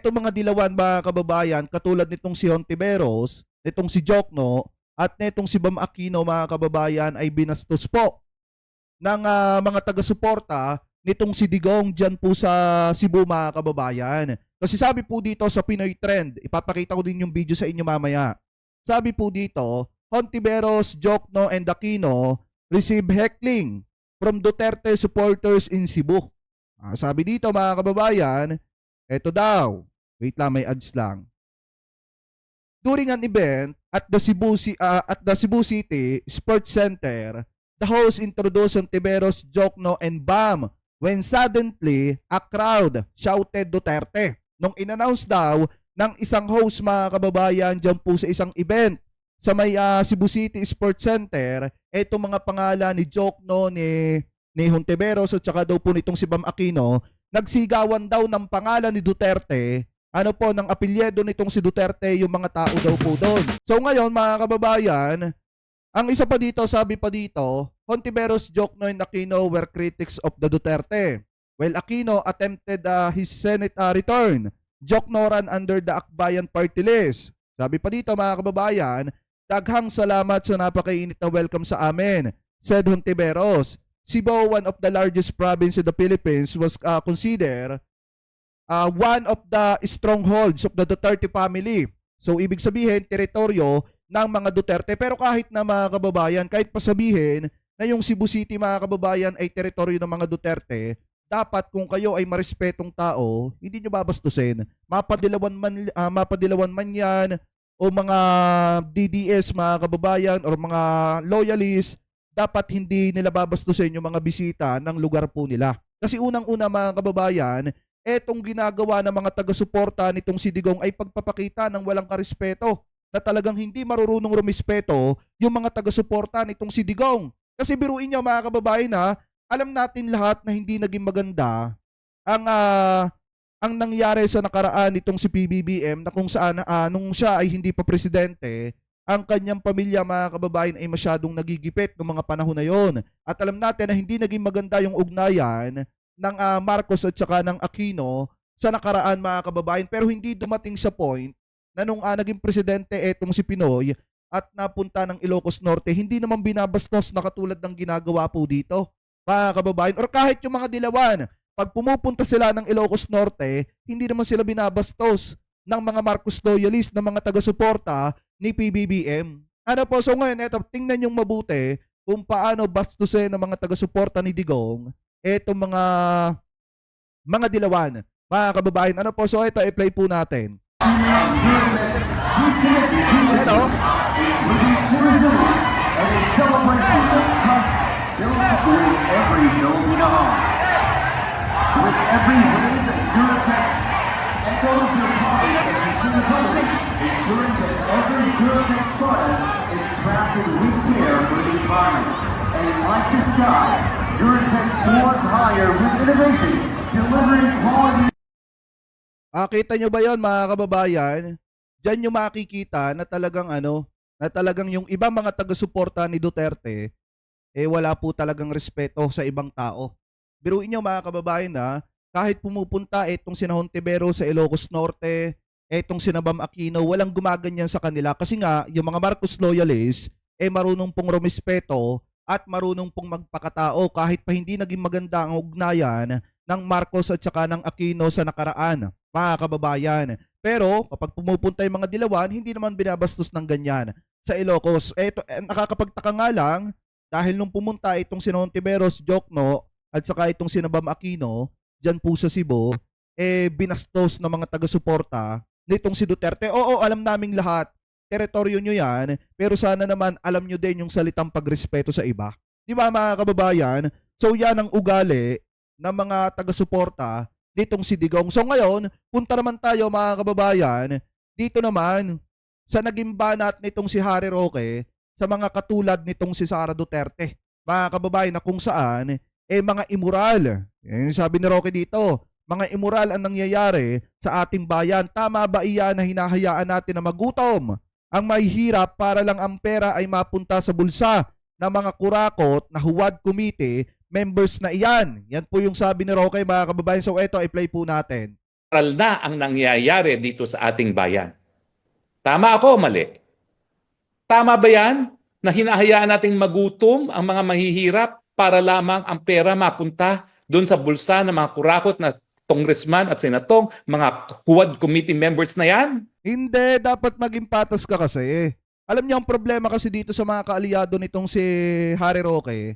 eto mga dilawan mga kababayan, katulad nitong si Hontiveros, nitong si Jokno, at nitong si Bam Aquino mga kababayan ay binastos po ng mga taga-suporta nitong si Digong dyan po sa Cebu mga kababayan. Kasi sabi po dito sa Pinoy Trend, ipapakita ko din yung video sa inyo mamaya. Sabi po dito, Hontiveros, Jokno, and Aquino receive heckling from Duterte supporters in Cebu. Sabi dito mga kababayan, eto daw, wait lang may ads lang. During an event at the Cebu City Sports Center, the host introduced Hontiveros, Jokno, and Bam when suddenly a crowd shouted Duterte. Nung in-announce daw ng isang host mga kababayan dyan po sa isang event sa may Cebu City Sports Center, etong mga pangalan ni Jokno, ni Hontiveros at saka daw po nitong si Bam Aquino, nagsigawan daw ng pangalan ni Duterte, ano po, ng apelyido nitong si Duterte, yung mga tao daw po doon. So ngayon mga kababayan, ang isa pa dito, sabi pa dito, Hontiveros, Jokno, and Aquino were critics of the Duterte. While Aquino attempted his Senate return, Jokno ran under the Akbayan party list. Sabi pa dito mga kababayan, daghang salamat sa napakainit na welcome sa amin, said Hontiveros. Cebu, one of the largest province in the Philippines, was considered one of the strongholds of the Duterte family. So ibig sabihin, teritoryo ng mga Duterte. Pero kahit na mga kababayan, kahit pa sabihin na yung Cebu City mga kababayan ay teritoryo ng mga Duterte, dapat kung kayo ay marespetong tao, hindi nyo babastusin. Mapadilawan man yan, o mga DDS mga kababayan, o mga loyalists, dapat hindi nila babastusin yung mga bisita ng lugar po nila. Kasi unang-una mga kababayan, etong ginagawa ng mga taga-suporta nitong si Digong ay pagpapakita ng walang karespeto, na talagang hindi marurunong rumispeto yung mga taga-suporta nitong si Digong. Kasi biruin niyo mga kababayan alam natin lahat na hindi naging maganda ang nangyari sa nakaraan nitong si PBBM, na kung saan nung siya ay hindi pa presidente, ang kanyang pamilya mga kababayan ay masyadong nagigipit ng mga panahon na yon. At alam natin na hindi naging maganda yung ugnayan ng Marcos at saka ng Aquino sa nakaraan mga kababayan, pero hindi dumating sa point na nung naging presidente etong si Pinoy at napunta ng Ilocos Norte, hindi naman binabastos na katulad ng ginagawa po dito mga kababayan. Or kahit yung mga dilawan, pag pumupunta sila ng Ilocos Norte, hindi naman sila binabastos ng mga Marcos loyalist, ng mga taga-suporta ni PBBM. Ano po, so ngayon, eto, tingnan yung mabuti kung paano bastusin ng mga taga-suporta ni Digong etong mga dilawan. Mga kababayan, ano po, so ito, i-play po natin. Ano? With every wave, Eurotex echoes your promise of sustainability, ensuring that every Eurotex product is crafted with care for the environment. And like the sky, Eurotex soars higher with innovation, delivering quality. Kita nyo ba yon mga kababayan? Diyan nyo makikita na talagang na talagang yung ibang mga taga-suporta ni Duterte, wala po talagang respeto sa ibang tao. Biruin nyo mga kababayan kahit pumupunta etong sina Hontiveros sa Ilocos Norte, etong sina Bam Aquino, walang gumaganyan sa kanila kasi nga yung mga Marcos loyalists marunong pong rumispeto at marunong pong magpakatao kahit pa hindi naging maganda ang ugnayan ng Marcos at saka ng Aquino sa nakaraan mga kababayan. Pero kapag pumupunta yung mga dilawan, hindi naman binabastos ng ganyan sa Ilocos. Eto, nakakapagtaka nga lang dahil nung pumunta itong sina Hontiveros, Jokno, at saka itong sina Bam Aquino, dyan po sa Cebu, binastos ng mga taga-suporta nitong si Duterte. Oo, alam naming lahat, teritoryo nyo yan, pero sana naman alam nyo din yung salitang pagrespeto sa iba. Di ba mga kababayan? So yan ang ugali ng mga taga-suporta nitong si Digong. So ngayon, punta naman tayo mga kababayan, dito naman sa naging banat nitong si Harry Roque sa mga katulad nitong si Sara Duterte. Mga kababayan, na kung saan mga immoral. Sabi ni Roque dito, mga immoral ang nangyayari sa ating bayan. Tama ba iyan na hinahayaan natin na magutom ang mahihirap para lang ang pera ay mapunta sa bulsa ng mga kurakot na huwad committee members na iyan? Yan po yung sabi ni Roque mga kababayan. So eto, i-play po natin. na ang nangyayari dito sa ating bayan. Tama ako o mali? Tama ba yan na hinahayaan nating magutom ang mga mahihirap para lamang ang pera mapunta doon sa bulsa ng mga kurakot na congressman at senatong, mga Quad committee members na yan? Hindi, dapat maging patas ka kasi. Alam niyo, ang problema kasi dito sa mga kaalyado nitong si Harry Roque,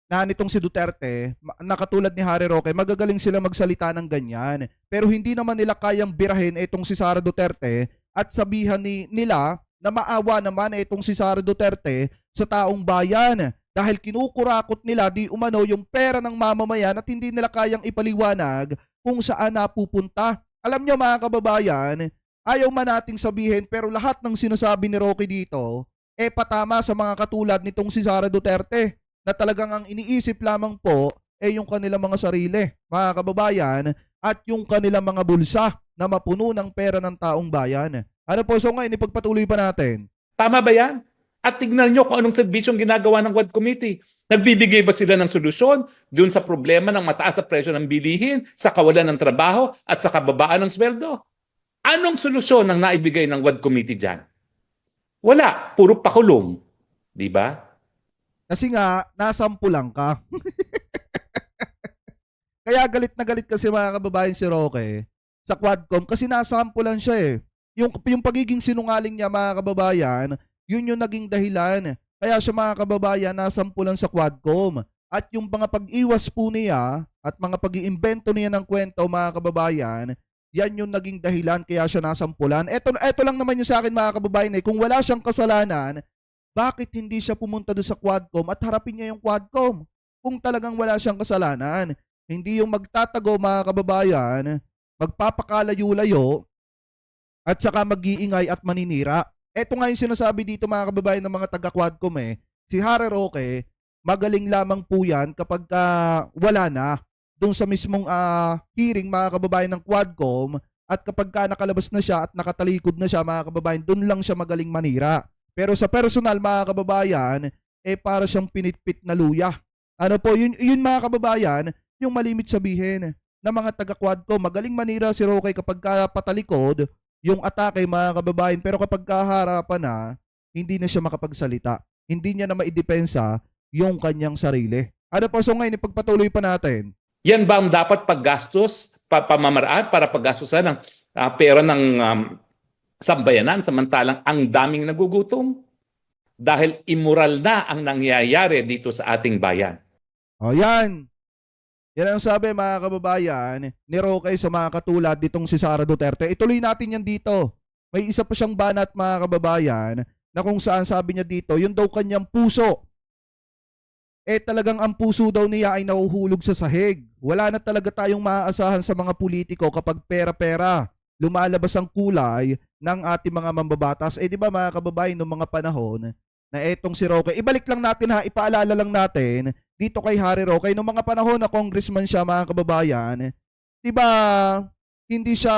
na nitong si Duterte, na katulad ni Harry Roque, magagaling sila magsalita ng ganyan. Pero hindi naman nila kayang birahin itong si Sara Duterte at sabihan nila na maawa naman itong si Sara Duterte sa taong bayan. Dahil kinukurakot nila di umano yung pera ng mamamayan at hindi nila kayang ipaliwanag kung saan napupunta. Alam nyo mga kababayan, ayaw man nating sabihin pero lahat ng sinasabi ni Roque dito, patama sa mga katulad nitong si Sara Duterte na talagang ang iniisip lamang po yung kanilang mga sarili, mga kababayan, at yung kanilang mga bulsa na mapuno ng pera ng taong bayan. Ano po, so ngayon, ipagpatuloy pa natin. Tama ba yan? At tignan nyo kung anong serbisyong ginagawa ng Quad Committee. Nagbibigay ba sila ng solusyon dun sa problema ng mataas na presyo ng bilihin, sa kawalan ng trabaho, at sa kababaan ng sweldo? Anong solusyon ang naibigay ng Quad Committee dyan? Wala. Puro pakulong. Di ba? Kasi nga, nasampu lang ka. Kaya galit na galit kasi mga kababayan si Roque sa Quadcom kasi nasampu lang siya eh. Yung pagiging sinungaling niya mga kababayan, yun yung naging dahilan. Kaya siya mga kababayan, nasampu lang sa Quadcom. At yung mga pag-iwas po niya at mga pag-iimbento niya ng kwento mga kababayan, yan yung naging dahilan kaya siya nasampulan. Eto lang naman yung sa akin mga kababayan eh. Kung wala siyang kasalanan, bakit hindi siya pumunta doon sa Quadcom at harapin niya yung Quadcom? Kung talagang wala siyang kasalanan, hindi yung magtatago mga kababayan, magpapakalayo-layo, at saka mag-iingay at maninira. Eto nga yung sinasabi dito mga kababayan ng mga taga-Quadcom eh. Si Harry Roque, magaling lamang po yan kapag wala na doon sa mismong hearing mga kababayan ng Quadcom at kapag nakalabas na siya at nakatalikod na siya mga kababayan, doon lang siya magaling manira. Pero sa personal mga kababayan, para siyang pinitpit na luya. Ano po, yun mga kababayan, yung malimit sabihin ng mga taga-Quadcom. Magaling manira si Roque kapag patalikod, yung atake mga kababayan. Pero kapag kaharapan na, hindi na siya makapagsalita. Hindi niya na maidepensa yung kanyang sarili. Ano po, so ngayon, ipagpatuloy pa natin. Yan ba ang dapat paggastos, pamamaraan para paggastusan ng pera ng sambayanan samantalang ang daming nagugutom? Dahil immoral na ang nangyayari dito sa ating bayan. O yan. Yan ang sabi mga kababayan ni Roque sa mga katulad ditong si Sara Duterte. Ituloy natin yan dito. May isa pa siyang banat mga kababayan na kung saan sabi niya dito, yun daw kanyang puso. Talagang ang puso daw niya ay nahuhulog sa sahig. Wala na talaga tayong maaasahan sa mga politiko kapag pera-pera. Lumalabas ang kulay ng ating mga mambabatas. Di ba mga kababayan, noong mga panahon na etong si Roque, ibalik lang natin ha, ipaalala lang natin dito kay Harry Roque, noong mga panahon na congressman siya mga kababayan, di ba hindi siya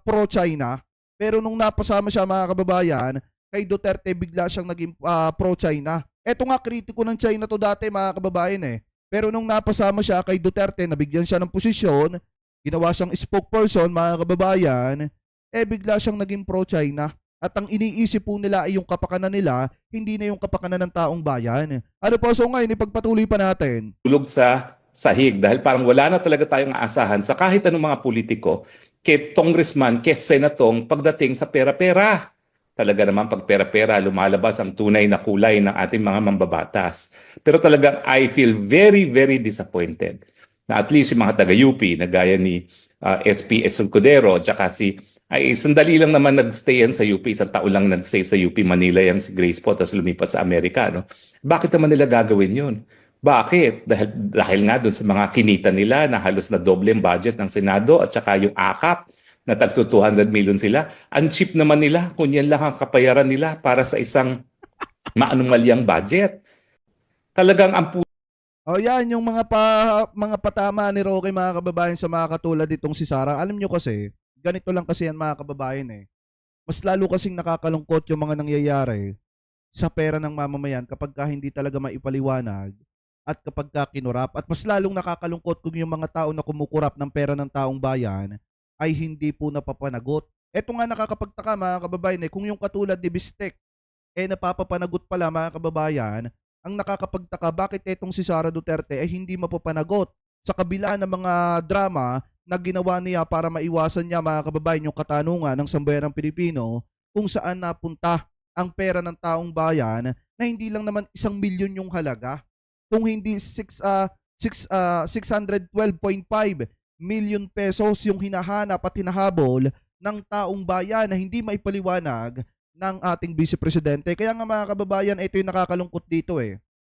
pro-China, pero nung napasama siya mga kababayan, kay Duterte bigla siyang naging pro-China. Eto nga, kritiko ng China to dati mga kababayan eh. Pero nung napasama siya kay Duterte, nabigyan siya ng posisyon, ginawa siyang spokesperson mga kababayan, bigla siyang naging pro-China. At ang iniisip po nila ay yung kapakanan nila, hindi na yung kapakanan ng taong bayan. Ano po, so ngayon, ipagpatuloy pa natin. Tulog sa sahig dahil parang wala na talaga tayong aasahan sa kahit anong mga politiko, kay congressman, kay senatong pagdating sa pera-pera. Talaga naman pag pera-pera, lumalabas ang tunay na kulay ng ating mga mambabatas. Pero talagang I feel very, very disappointed na at least yung mga taga-UP na gaya ni SP Escudero at saka ay sandali lang naman nagstay yan sa UP, isang taon lang nagstay sa UP Manila yan si Grace po, tapos lumipas sa Amerika. No? Bakit naman nila gagawin yun? Bakit? Dahil nga doon sa mga kinita nila na halos na doble ang budget ng Senado at saka yung AKAP na tagto 200 million sila. Ang cheap naman nila kung yan lang ang kapayaran nila para sa isang maanumalyang budget. Talagang ang Yan yung mga patama ni Roque mga kababayan sa mga katulad itong si Sara. Alam nyo kasi, ganito lang kasi yan mga kababayan eh. Mas lalo kasing nakakalungkot yung mga nangyayari sa pera ng mamamayan kapag hindi talaga maipaliwanag at kapag kinurap. At mas lalong nakakalungkot kung yung mga tao na kumukurap ng pera ng taong bayan ay hindi po napapanagot. Eto nga nakakapagtaka mga kababayan kung yung katulad ni Bistek napapapanagot pala mga kababayan, ang nakakapagtaka bakit etong si Sara Duterte ay hindi mapapanagot sa kabila ng mga drama na ginawa niya para maiwasan niya mga kababayan yung katanungan ng sambayanang Pilipino kung saan napunta ang pera ng taong bayan na hindi lang naman 1 milyon yung halaga, kung hindi 612.5 million pesos yung hinahanap at hinahabol ng taong bayan na hindi maipaliwanag ng ating Vice Presidente. Kaya nga mga kababayan, ito yung nakakalungkot dito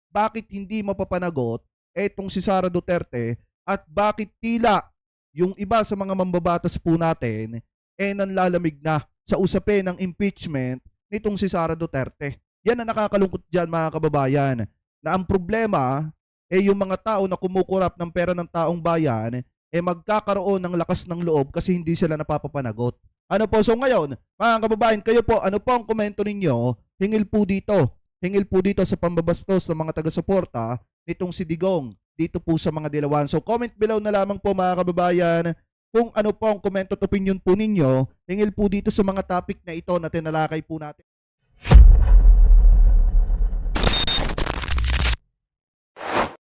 Bakit hindi mapapanagot etong si Sara Duterte at bakit tila yung iba sa mga mambabatas po natin nanlalamig na sa usapin ng impeachment nitong si Sara Duterte. Yan ang nakakalungkot dyan mga kababayan, na ang problema yung mga tao na kumukurap ng pera ng taong bayan magkakaroon ng lakas ng loob kasi hindi sila napapapanagot. Ano po, so ngayon, mga kababayan, kayo po, ano po ang komento ninyo? Hingil po dito sa pambabastos ng mga taga-suporta nitong si Digong dito po sa mga dilawan. So comment below na lamang po mga kababayan kung ano po ang komento at opinion po ninyo hingil po dito sa mga topic na ito na tinalakay po natin.